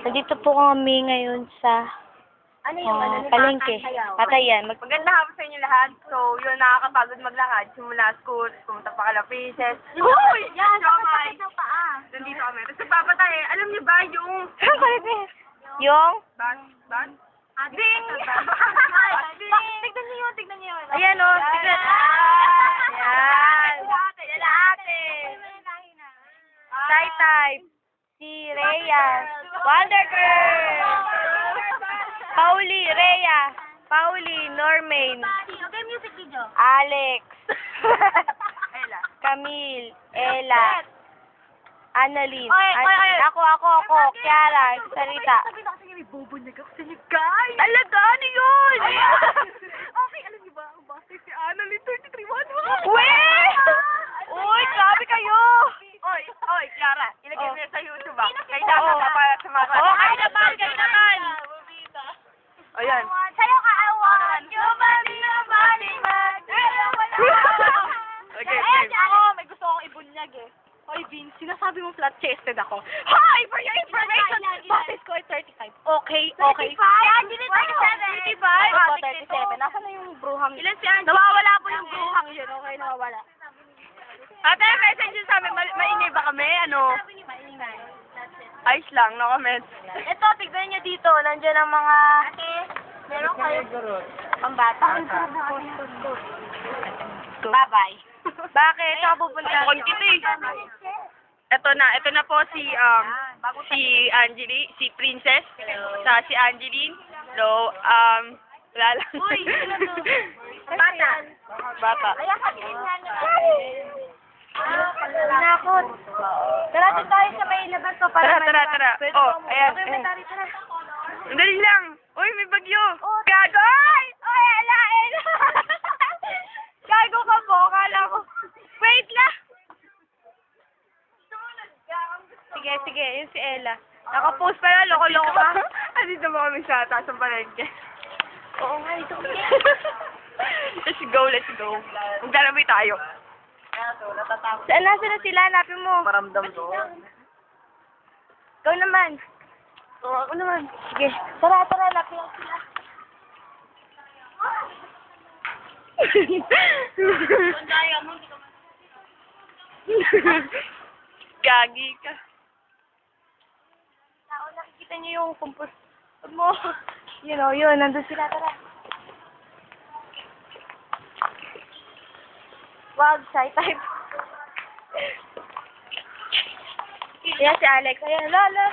Nandito po kami ngayon sa palengke. Patayan. Magandang hapon sa inyo lahat. So, yun, nakakapagod maglakad. Simula school, pumunta pa kala Princess. Uy! Yan, okay. Nandito kami. Tapos nagpapatay. Alam niyo ba yung... Yung? Bag? Ding! Tignan niyo yun. Ayan o. Tignan. Ayan. Lalate. Type. Si Rhea. Wonder Girl. Pauli, Rhea. Pauli, Normaine. Okay, music video. Alex. Ella. Camille. Ella. Annalyn. Oy. Ako. Kiara. Sarita. Sabi na kasi may bubunag ako sa inyo, guys. Talaga? Ano yun? Okay, alam niyo ba, ang basta si Annalyn 33-1. Uy! Uy, grabe kayo! Oy, Clara, ilagay mo yan sa YouTube ah. Kaya Oo. dapat ka para sa mga... Oo, kayo naman! Ayan. Sa'yo ka, I want you, Okay, Ako, may gusto akong ibunyag eh. Hoy, Vince, sinasabi mo flat-chested ako. Hi! For your information, boses ko ay 35. Okay. 35? Angeline, 37. 35? Ako, 37. Nasaan na yung bruhang yun? Ilan si Angie? Nawawala po yung bruhang yun. Okay, nawawala. Ate, message yun sa amin. Maingay ba kami? Ano? Maingay. Ayos lang, no comments. Ito, tignan nyo dito. Nandiyan ang mga... Meron kayo pambata. Bye-bye. Bakit? Saan ka pupunta? Konti to eh. Ito na po si Angeline, si Princess, sa si Angeline. So, wala lang. Uy, sino to? Bata. Ay, akatin nga nila. Nakot. Tara, doon tayo sa may labas ko para Tara. Oh, ayan. Tara. Dali lang. Uy, may bagyo. Oh, Gago! Oy, Ella! Gago ka po, kala ko. Wait lang! Sige, yun si Ella. Nakapost pa na, loko-loko ka. Andito mo kami sa taas ng palengke. Oo nga, ito kami. Let's go. Maglalabay tayo. Saan na sila? Hanapin mo. Maramdam to. Ikaw naman. Ako naman. Sige. Tara, hanapin mo sila. Gagi ka. Nakikita niyo yung kumpus mo. Yun, nandun sila. Tara. Wag, shy type. Yan si Alex. Ayan, lala.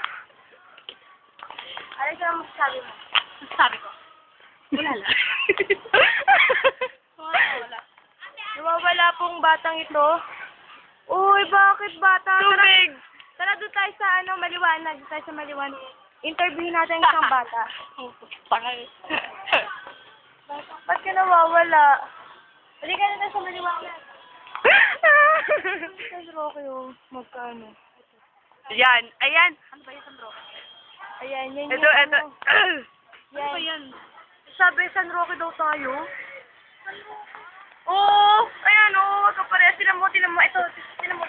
Alex, ano masasabi mo? Sabi ko. Wala lang. Nawawala pong batang ito. Uy, bakit bata? Tubig! Tara doon tayo sa maliwanag. Doon tayo sa maliwanag. Interviewin natin ang isang bata. Pangal. Ba't ka nawawala? Halika na tayo sa maliwanag. Sa Rocky, magkano? Yan. Ayan. Ano ba yung San Roque? Ayan, yan Ito. Yan. Ano ba yan? Sabi, San Roque daw tayo. Oo! Ayan, oo. Kapareha. Tinan mo. Ito. Tinan mo.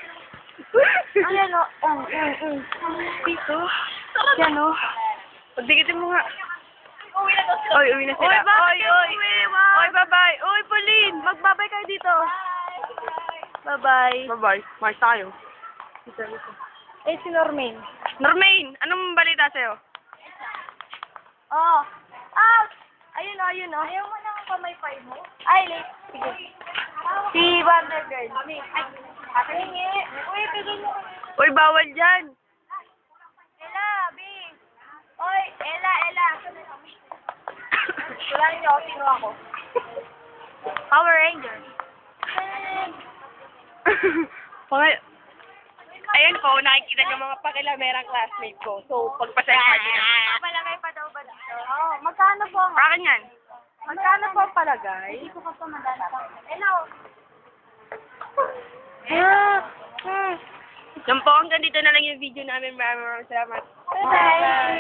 Ayan o. Dito. Yan o. Pagdikitin mo nga. Uwi na sila. Oy, bakit kayo Oy. uwi? Wow. Oy, bye-bye. Oy, Pauline. Magbabay kayo dito. Bye-bye. Bye-bye. Mars tayo. Eh, si Normaine. Normaine, anong balita sa'yo? Oh. Ayun o. Ayaw mo nang pamaypay mo? Ay, late. Sige. Si Wonder Girl. Patingi. Uy, tigil mo. Uy, bawal dyan. Ella, B. Oy, Ella. Wala niyo ako. Sino ako? Power Ranger. Ayan po, nakikita niyo mga pakilamerang classmate ko. So, pagpasensya niyo. Palagay pa daw ba dito? Oo. Magkano po ang... Akin yan. Magkano po ang palagay? Hindi ko pa pa madala pa. Hello. Yan po, hanggang dito na lang yung video namin. Maraming salamat. Bye-bye.